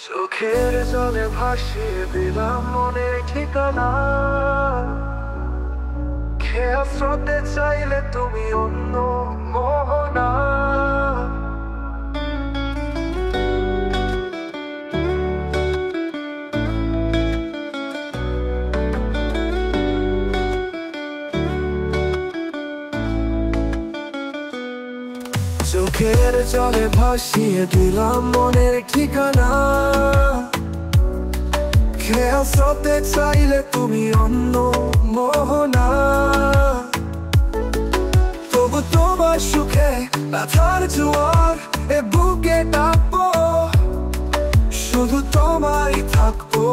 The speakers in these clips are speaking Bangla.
চোখের জলে ভাসিয়ে দিলাম মনের ঠিকানা। খেয়া স্রোতে চাইলে তুমি অন্য মোহনা। চোখের জলে ভাসিয়ে দিলাম মনের ঠিকানা। খেয়া স্রোতে চাইলে তুমি অন্য মোহনা। তবু তোমার সুখে ব্যথার জোয়ার এ বুকে ডাকবো। শুধু তোমারই থাকবো,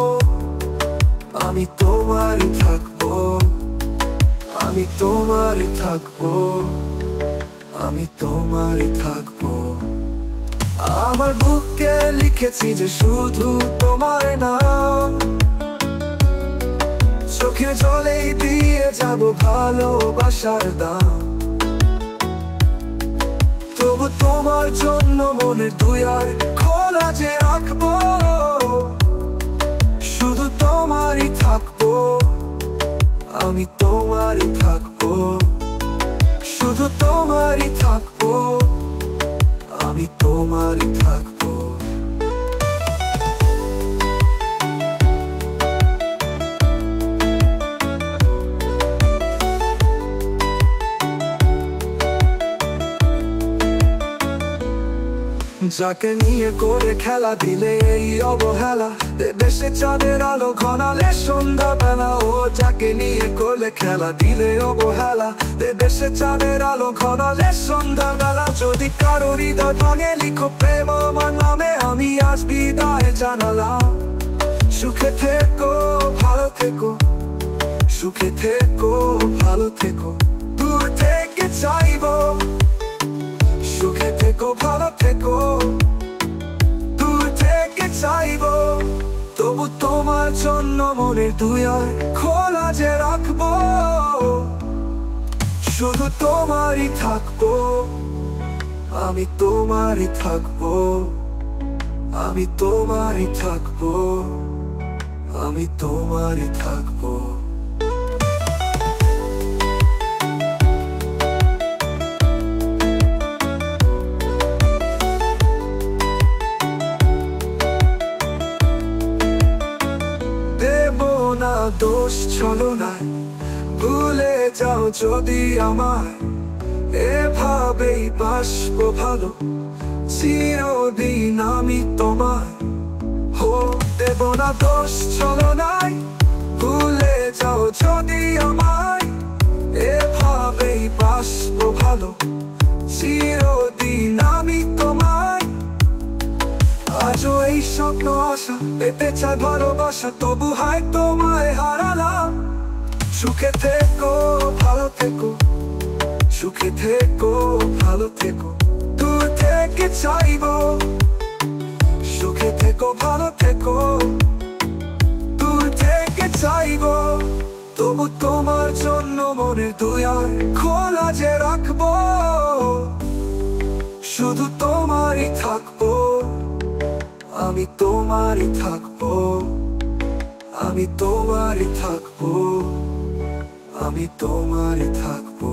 আমি তোমারই থাকবো, আমি তোমারই থাকবো, আমি তোমারই থাকবো। আমার বুকে লিখেছি যে শুধু তোমার নাম। চোখে জলেই দিয়ে যাব ভালোবাসার দাম। তবু তোমার জন্য মনের দুয়ার খোলা যে রাখবো। শুধু তোমারই থাকবো, আমি তোমারই থাকবো, শুধু তোমারই থাকবো, আমি তোমারই থাকবো। যাকে নিয়ে করে খেলা দিলে এই অবহেলা। দেশে চাঁদের আলো ঘনালে সন্ধ্যা বেলা। ও যাকে নিয়ে করলে খেলা দিলে অবহেলা। দেশে চাঁদের আলো ঘনালে সন্ধ্যা বেলা। যদি কারো হৃদয় ভাঙে লিখো প্রেম আমার নামে। আমি আজ বিদায় জানালাম। সুখে থেকো ভালো থেকো, সুখে থেকো ভালো থেকো। দূর থেকে চাইবো, সুখে থেকো ভালো থেকো। দূর থেকে চাইবো, তবু তোমার জন্য মনের দুয়ার খোলা যে রাখবো। শুধু তোমারই থাকবো, আমি তোমারই থাকবো, আমি তোমারই থাকবো, আমি তোমারই থাকবো। না দোষ ছলনায় ভুলে যাও যদি আমায়। এভাবেই বাসবো ভালো চিরদিন আমি তোমায়। হো দেব না দোষ ছলনায় ভুলে যাও যদি আমায়। এভাবেই বাসবো ভালো চিরদিন আমি তোমায়। আজও এই স্বপ্ন আশা পেতে চাই ভালোবাসা। তবু হায় তোমায় হারালাম। সুখে থেকো ভালো থেকো, সুখে থেকো ভালো থেকো। দূর থেকে চাইবো, সুখে থেকো ভালো থেকো। দূর থেকে চাইবো, তবু তোমার জন্য মনের দুয়ার খোলা যে রাখবো। শুধু তোমারই থাকবো, আমি তোমারই থাকবো, আমি তোমারই থাকবো, আমি তোমারই থাকবো।